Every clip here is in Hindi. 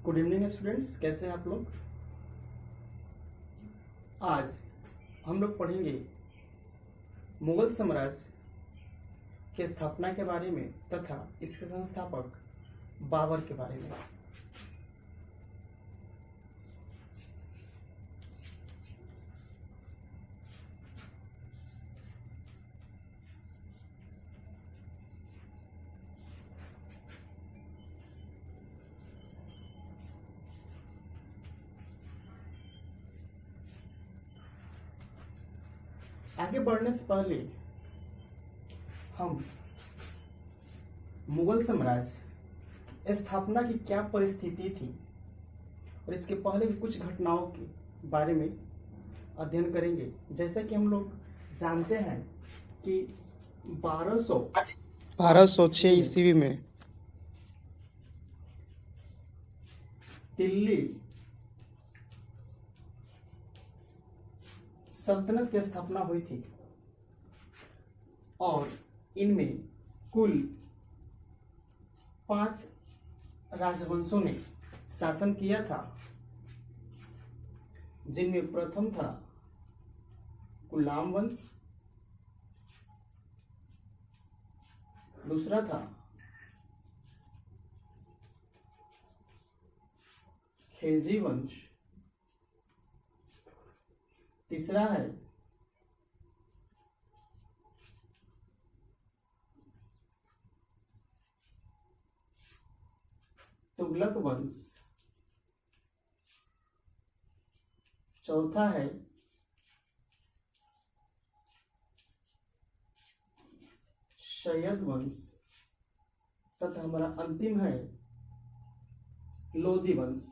गुड इवनिंग स्टूडेंट्स, कैसे हैं आप लोग। आज हम लोग पढ़ेंगे मुगल साम्राज्य की स्थापना के बारे में तथा इसके संस्थापक बाबर के बारे में। आगे बढ़ने से पहले हम मुगल साम्राज्य स्थापना की क्या परिस्थिति थी और इसके पहले की कुछ घटनाओं के बारे में अध्ययन करेंगे। जैसा कि हम लोग जानते हैं कि 1206 ईस्वी में दिल्ली सल्तनत की स्थापना हुई थी और इनमें कुल 5 राजवंशों ने शासन किया था, जिनमें प्रथम था गुलाम वंश, दूसरा था खिलजी वंश, तीसरा है तुगलक वंश, चौथा है सैयद वंश तथा हमारा अंतिम है लोधी वंश।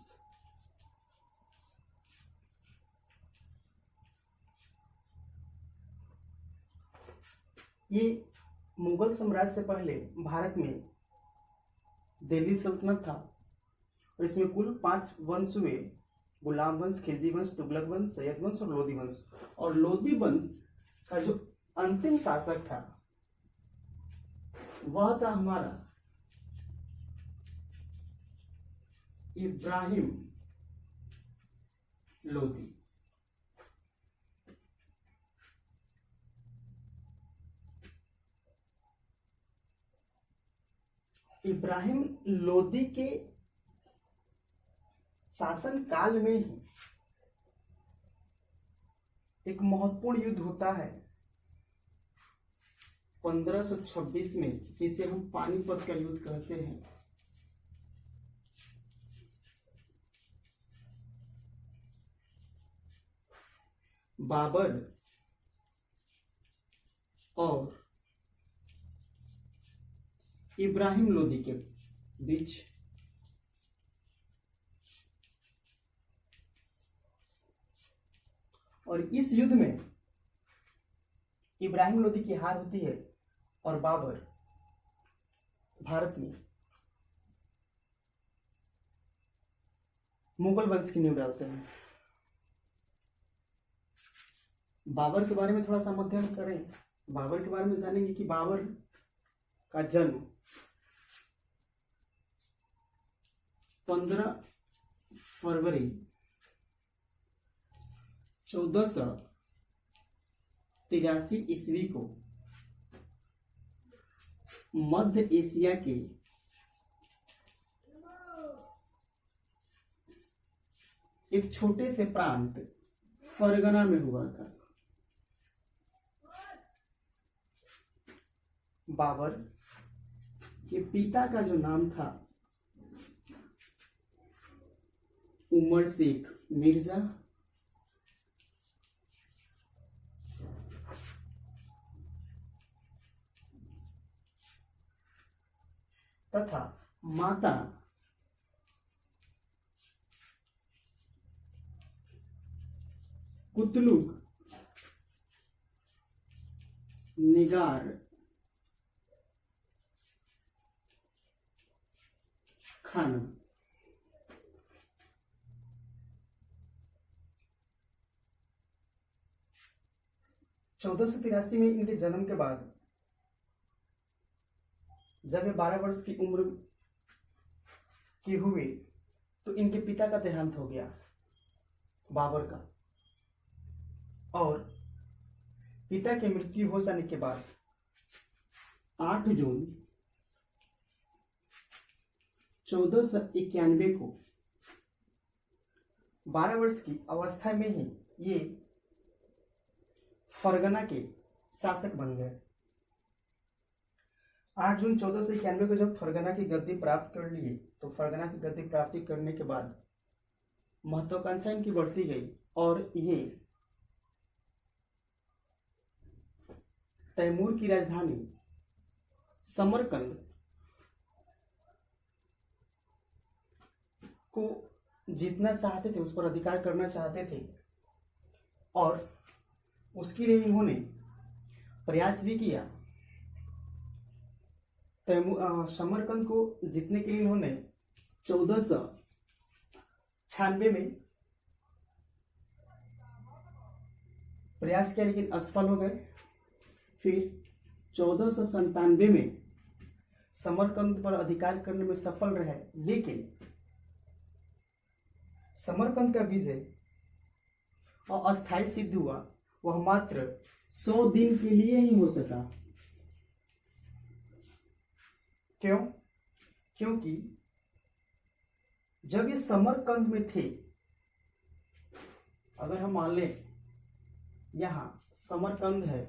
ये मुगल साम्राज्य से पहले भारत में दिल्ली सल्तनत था और इसमें कुल 5 वंश हुए, गुलाम वंश, खिलजी वंश, तुगलक वंश, सैयद वंश और लोधी वंश। और लोधी वंश का जो अंतिम शासक था वह था हमारा इब्राहिम लोधी। इब्राहिम लोधी के शासन काल में ही एक महत्वपूर्ण युद्ध होता है 1526 में, जिसे हम पानीपत का युद्ध कहते हैं। बाबर और इब्राहिम लोधी के बीच और इस युद्ध में इब्राहिम लोधी की हार होती है और बाबर भारत में मुगल वंश की नींव डालते हैं। बाबर के बारे में थोड़ा सा अध्ययन करें। बाबर के बारे में जानेंगे कि बाबर का जन्म 15 फरवरी 1483 ईस्वी को मध्य एशिया के एक छोटे से प्रांत फरगना में हुआ था। बाबर के पिता का जो नाम था उमर शेख मिर्जा तथा माता कुतलुक निगार खानम। 1483 में इनके जन्म के बाद जब ये 12 वर्ष की उम्र की हुई तो इनके पिता का देहांत हो गया, बाबर का। और पिता की मृत्यु हो जाने के बाद 8 जून 1491 को 12 वर्ष की अवस्था में ही ये फरगना के शासक बन गए। 8 जून 1491 को जब फरगना की गद्दी प्राप्त कर लिए, तो फरगना की गद्दी प्राप्ति करने के बाद महत्वाकांक्षा इनकी बढ़ती गई और ये तैमूर की राजधानी समरकंद को जीतना चाहते थे, उस पर अधिकार करना चाहते थे। और उसके लिए इन्होंने प्रयास भी किया। समरकंद को जीतने के लिए इन्होंने 1496 में प्रयास किया, लेकिन असफल हो गए। फिर 1497 में समरकंद पर अधिकार करने में सफल रहे, लेकिन समरकंद का विजय अस्थायी सिद्ध हुआ। वह मात्र 100 दिन के लिए ही हो सका। क्यों? क्योंकि जब ये समरकंद में थे, अगर हम मान लें यहाँ समरकंद है,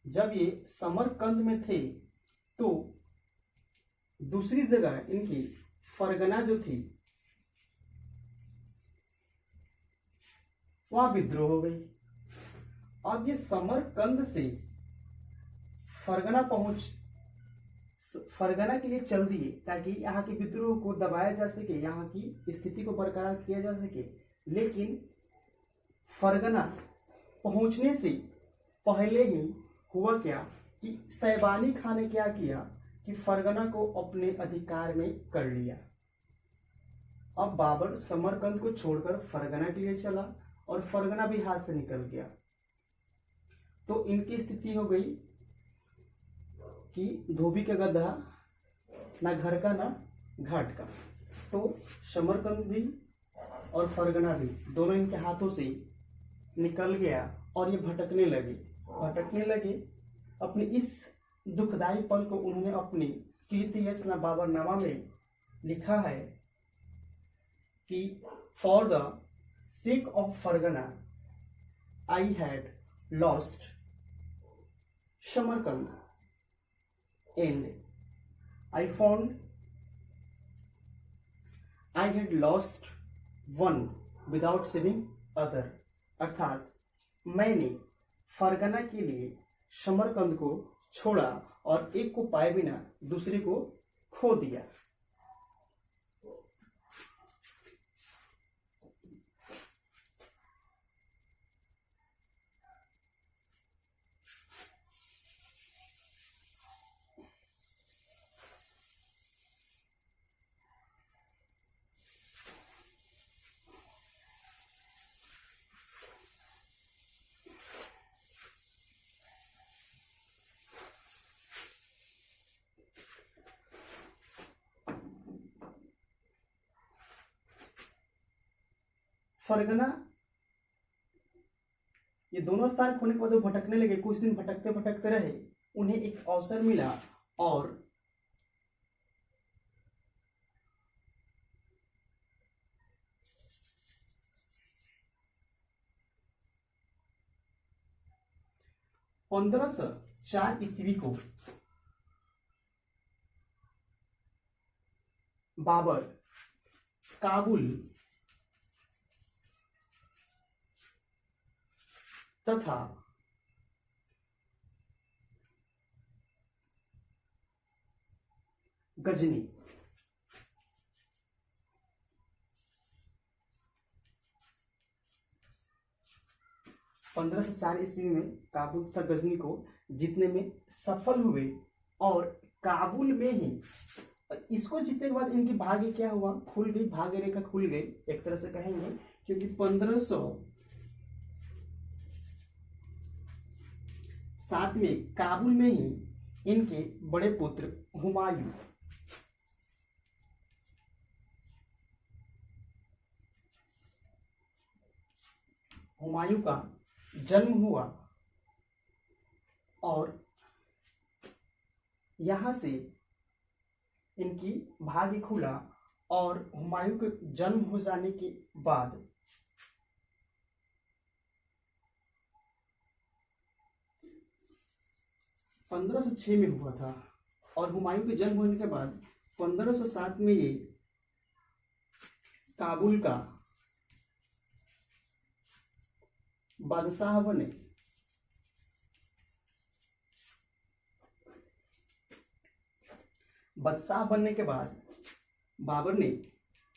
जब ये समरकंद में थे तो दूसरी जगह इनकी फरगना जो थी वहां विद्रोह हो गई। अब ये समरकंद से फरगना के लिए चल दिए, ताकि यहाँ के विद्रोह को दबाया जा सके, यहाँ की स्थिति को बरकरार किया जा सके। लेकिन फरगना पहुंचने से पहले ही हुआ क्या कि सैबानी खान ने क्या किया कि फरगना को अपने अधिकार में कर लिया। अब बाबर समरकंद को छोड़कर फरगना के लिए चला और फरगना भी हाथ से निकल गया। तो इनकी स्थिति हो गई कि धोबी का गधा, ना घर का ना घाट का। तो समरकंद भी और फरगना भी दोनों इनके हाथों से निकल गया और ये भटकने लगे। अपनी इस दुखदायी पल को उन्होंने अपनी कीर्तियशना बाबरनामा में लिखा है कि for the sake of Fargana I had lost Samarkand and I found I had lost one without saving other। अर्थात मैंने फरगना के लिए समरकंद को छोड़ा और एक को पाए बिना दूसरे को खो दिया। फरगना ये दोनों स्थान खोने के बाद वो भटकने लगे। कुछ दिन भटकते भटकते रहे, उन्हें एक अवसर मिला और पंद्रह 4 ईस्वी को बाबर काबुल तथा गजनी 1504 ईस्वी में काबुल तथा गजनी को जीतने में सफल हुए। और काबुल में ही इसको जीतने के बाद इनकी भाग्य क्या हुआ, खुल गई, भाग्य रेखा खुल गई एक तरह से कहेंगे, क्योंकि 1507 में काबुल में ही इनके बड़े पुत्र हुमायूं हुमायूं का जन्म हुआ और यहाँ से इनकी भाग्य खुला और हुमायूं के जन्म हो जाने के बाद 1506 में हुआ था और हुमायूं के जन्म होने के बाद 1507 में ये काबुल का बादशाह बने। बादशाह बनने के बाद बाबर ने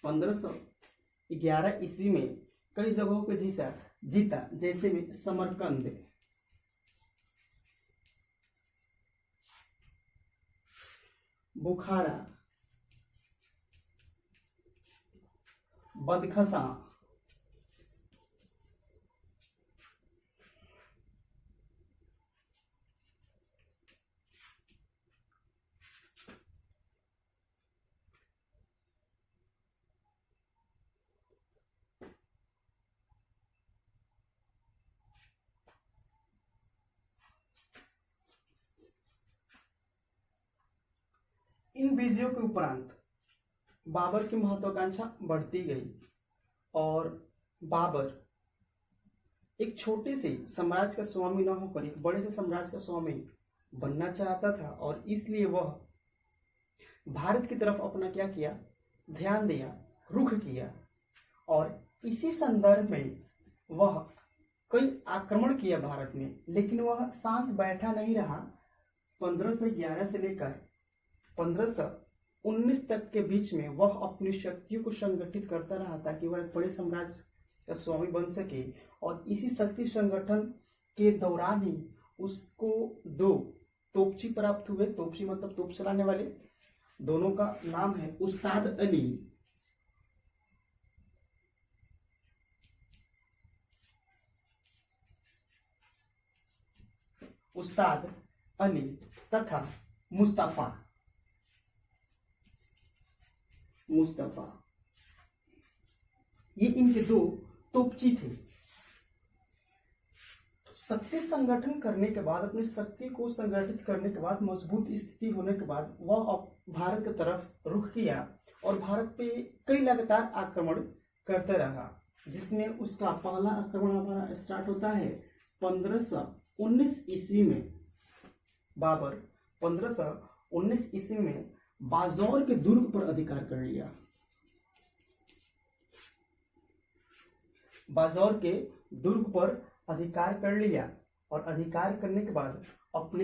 1511 ईस्वी में कई जगहों पे जीता जैसे में समरकंद, बुखारा, बदखसा, इन विजयों के उपरांत बाबर की महत्वाकांक्षा बढ़ती गई और बाबर एक छोटे से साम्राज्य का स्वामी न होकर एक बड़े से साम्राज्य का स्वामी बनना चाहता था और इसलिए वह भारत की तरफ अपना क्या किया, ध्यान दिया, रुख किया और इसी संदर्भ में वह कई आक्रमण किया भारत में, लेकिन वह शांत बैठा नहीं रहा। 1511 से लेकर 1519 तक के बीच में वह अपनी शक्तियों को संगठित करता रहा ताकि वह एक बड़े साम्राज्य का स्वामी बन सके और इसी शक्ति संगठन के दौरान ही उसको 2 तोपची प्राप्त हुए। तोपची मतलब तोप चलाने वाले, दोनों का नाम है उस्ताद अली तथा मुस्तफा। ये इनके 2 तोपची थे। शक्ति संगठन करने के बाद, अपनी शक्ति को संगठित करने के बाद, मजबूत स्थिति होने के बाद वह अब भारत की तरफ रुख किया और भारत पे कई लगातार आक्रमण करते रहा, जिसमें उसका पहला आक्रमण हमारा स्टार्ट होता है 1519 ईस्वी में। बाबर 1519 ईस्वी में बाजौर के दुर्ग पर अधिकार कर लिया। बाजौर के दुर्ग पर अधिकार कर लिया और अधिकार करने के बाद अपने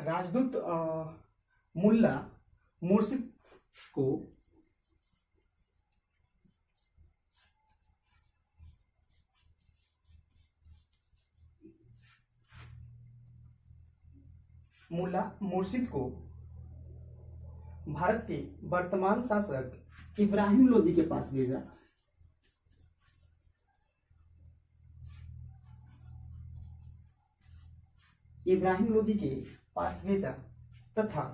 राजदूत मुल्ला मुर्शिद को भारत के वर्तमान शासक इब्राहिम लोदी के पास भेजा। तथा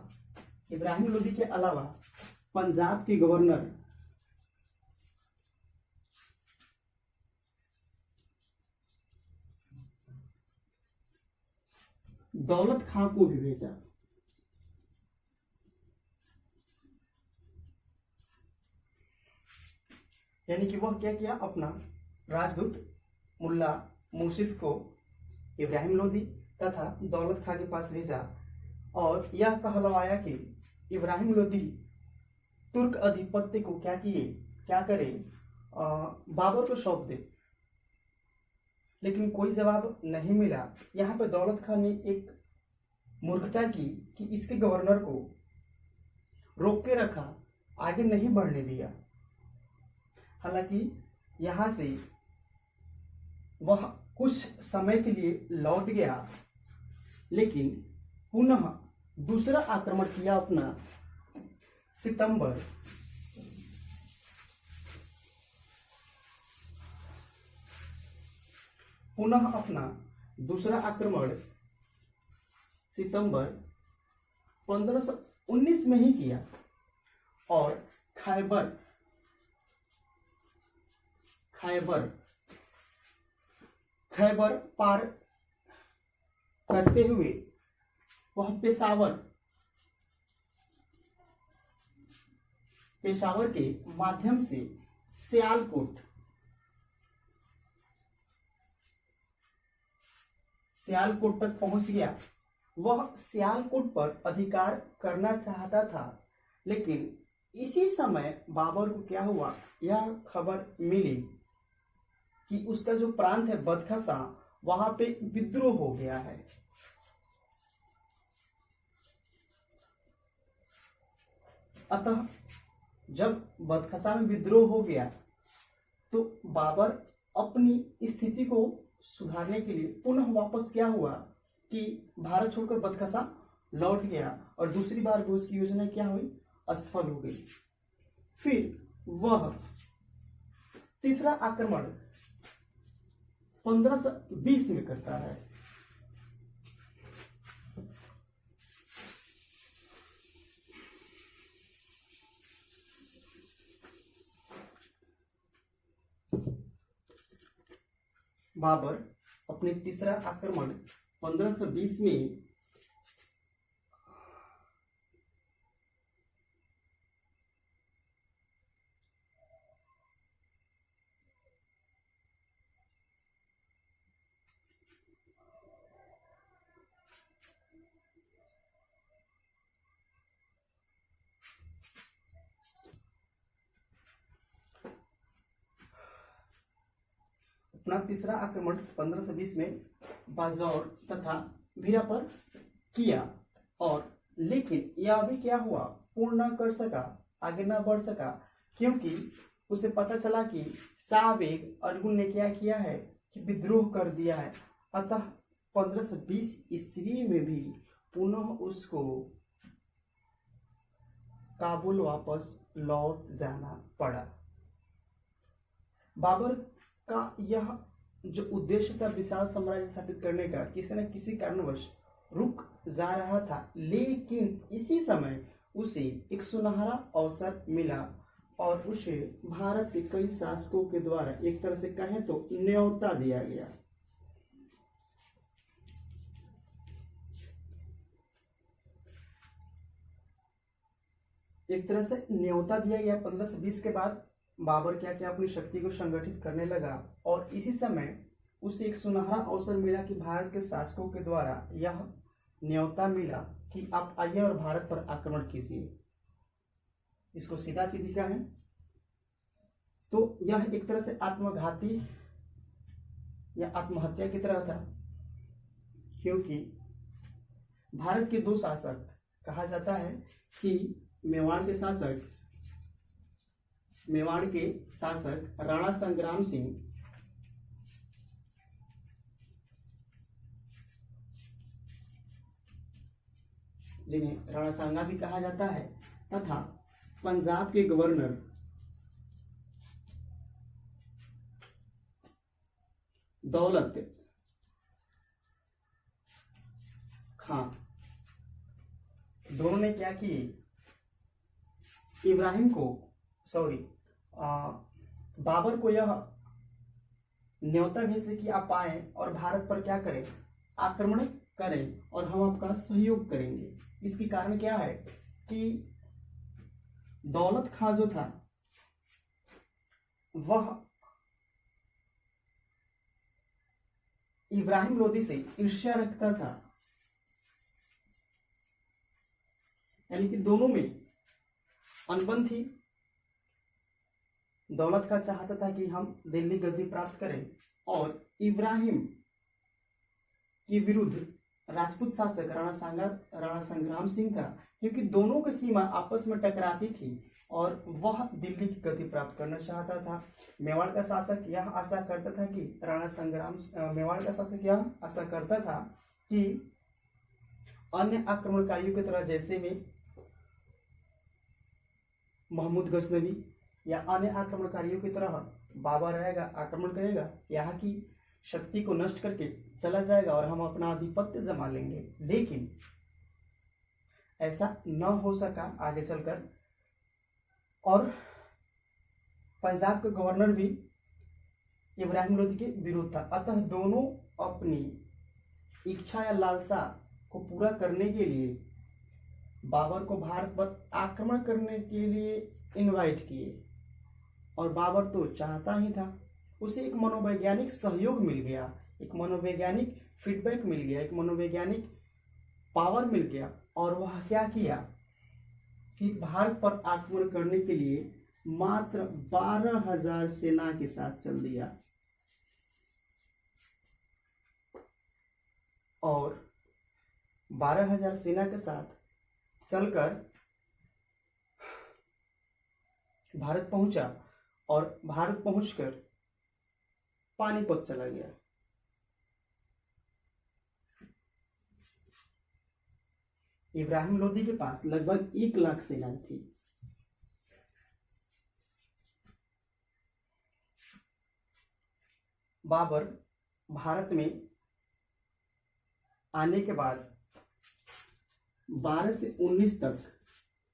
इब्राहिम लोदी के अलावा पंजाब के गवर्नर दौलत खां को भी भेजा। यानी कि वह क्या किया, अपना राजदूत मुल्ला मुर्शिद को इब्राहिम लोदी तथा दौलत खां के पास भेजा और यह कहलवाया कि इब्राहिम लोदी तुर्क अधिपत्य को क्या करे, बाबर को सौंप दे। लेकिन कोई जवाब नहीं मिला। यहाँ पे दौलत खान ने एक मूर्खता की कि इसके गवर्नर को रोक के रखा, आगे नहीं बढ़ने दिया। हालांकि यहाँ से वह कुछ समय के लिए लौट गया, लेकिन पुनः दूसरा आक्रमण किया अपना सितंबर 1519 1519 में ही किया और खैबर पार करते हुए वह पेशावर के माध्यम से सियालकोट तक पहुंच गया। वह सियालकोट पर अधिकार करना चाहता था, लेकिन इसी समय बाबर को क्या हुआ, यह खबर मिली कि उसका जो प्रांत है बदखसा, वहां पे विद्रोह हो गया है। अतः जब बदखसा में विद्रोह हो गया तो बाबर अपनी स्थिति को सुधारने के लिए पुनः वापस क्या हुआ कि भारत छोड़कर बदखसा लौट गया और दूसरी बार भी उसकी योजना क्या हुई, असफल हो गई। फिर वह तीसरा आक्रमण 1520 में करता है। बाबर अपने तीसरा आक्रमण 1520 में अपना तीसरा आक्रमण 1520 में बाजौर तथा भीरा पर किया, और लेकिन यह भी क्या हुआ, पूर्ण न कर सका, आगे न बढ़ सका, क्योंकि उसे पता चला कि सावेग अर्जुन ने क्या किया है कि विद्रोह कर दिया है। अतः 1520 ईस्वी में भी पुनः उसको काबुल वापस लौट जाना पड़ा। बाबर का यह जो उद्देश्य था विशाल साम्राज्य स्थापित करने का, किसी न किसी कारणवश रुक जा रहा था, लेकिन इसी समय उसे एक सुनहरा अवसर मिला और उसे भारत के कई शासकों के द्वारा एक तरह से कहें तो न्योता दिया गया। एक तरह से न्योता दिया गया। 1520 के बाद बाबर क्या क्या अपनी शक्ति को संगठित करने लगा और इसी समय उसे एक सुनहरा अवसर मिला कि भारत के शासकों के द्वारा यह न्योता मिला कि आप आइए और भारत पर आक्रमण कीजिए। इसको सीधा सीधी कहें तो यह एक तरह से आत्मघाती या आत्महत्या की तरह था, क्योंकि भारत के दो शासक, कहा जाता है कि मेवाड़ के शासक राणा संग्राम सिंह जिन्हें राणा सांगा भी कहा जाता है, तथा पंजाब के गवर्नर दौलत खां, दोनों ने क्या किए, बाबर को यह न्योता भेजे कि आप आए और भारत पर क्या करें, आक्रमण करें और हम आपका सहयोग करेंगे। इसके कारण क्या है कि दौलत खां जो था वह इब्राहिम लोदी से ईर्ष्या रखता था, यानी कि दोनों में अनबन थी। दौलत खां चाहता था कि हम दिल्ली गद्दी प्राप्त करें और इब्राहिम के विरुद्ध राजपूत शासक राणा संग्राम सिंह था, क्योंकि दोनों की सीमा आपस में टकराती थी और वह दिल्ली की गद्दी प्राप्त करना चाहता था। मेवाड़ का शासक यह आशा करता था कि अन्य आक्रमणकारियों की तरह, जैसे में महमूद गजनवी या अन्य आक्रमणकारियों की तरह बाबर रहेगा, आक्रमण करेगा, यहाँ की शक्ति को नष्ट करके चला जाएगा और हम अपना आधिपत्य जमा लेंगे। लेकिन ऐसा न हो सका आगे चलकर, और पंजाब के गवर्नर भी इब्राहिम लोदी के विरुद्ध था। अतः दोनों अपनी इच्छा या लालसा को पूरा करने के लिए बाबर को भारत पर आक्रमण करने के लिए इनवाइट किए, और बाबर तो चाहता ही था। उसे एक मनोवैज्ञानिक सहयोग मिल गया, एक मनोवैज्ञानिक फीडबैक मिल गया, एक मनोवैज्ञानिक पावर मिल गया, और वह क्या किया कि भारत पर आक्रमण करने के लिए मात्र 12,000 सेना के साथ चल दिया, और 12,000 सेना के साथ चलकर भारत पहुंचा, और भारत पहुंचकर पानीपत चला गया। इब्राहिम लोदी के पास लगभग 1 लाख सेनाएं थी। बाबर भारत में आने के बाद 12 से 19 तक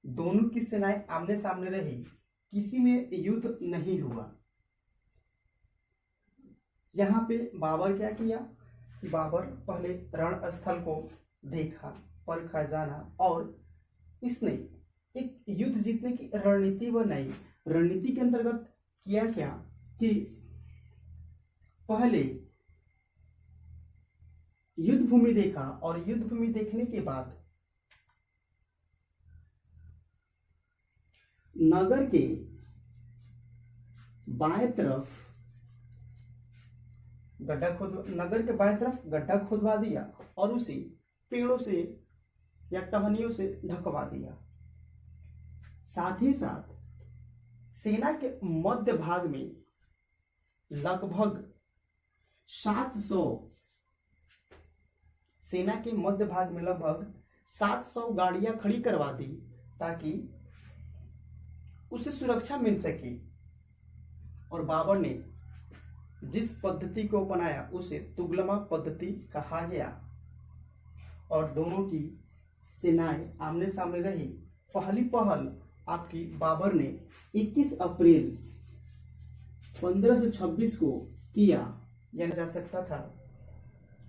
दोनों की सेनाएं आमने सामने रही, किसी में युद्ध नहीं हुआ। यहाँ पे बाबर क्या किया कि बाबर पहले रणस्थल को देखा, परखा, जाना, और इसने एक युद्ध जीतने की रणनीति बनाई। रणनीति के अंतर्गत किया क्या कि पहले युद्ध भूमि देखा, और युद्ध भूमि देखने के बाद नगर के बाएं तरफ गड्ढा खोदवा दिया, और उसे पेड़ों से या टहनियों से ढकवा दिया। साथ ही साथ सेना के मध्य भाग में लगभग 700 गाड़ियां खड़ी करवा दी, ताकि उसे सुरक्षा मिल सके। और बाबर ने जिस पद्धति को अपनाया उसे तुगलमा पद्धति कहा गया, और दोनों की सेनाएं आमने सामने रही। पहली पहल आपकी बाबर ने 21 अप्रैल 1526 को किया जाना जा सकता था,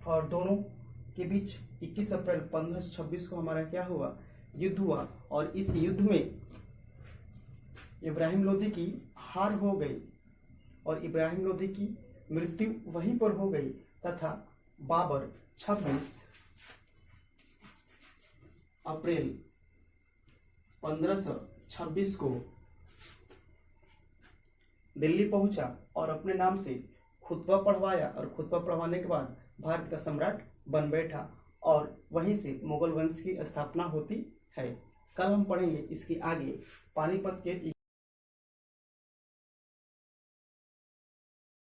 और दोनों के बीच 21 अप्रैल 1526 को हमारा क्या हुआ, युद्ध हुआ। और इस युद्ध में इब्राहिम लोदी की हार हो गई, और इब्राहिम लोदी की मृत्यु वहीं पर हो गई, तथा बाबर 26 अप्रैल 1526 को दिल्ली पहुंचा, और अपने नाम से खुतबा पढ़वाया, और खुतबा पढ़वाने के बाद भारत का सम्राट बन बैठा, और वहीं से मुगल वंश की स्थापना होती है। कल हम पढ़ेंगे इसके आगे पानीपत के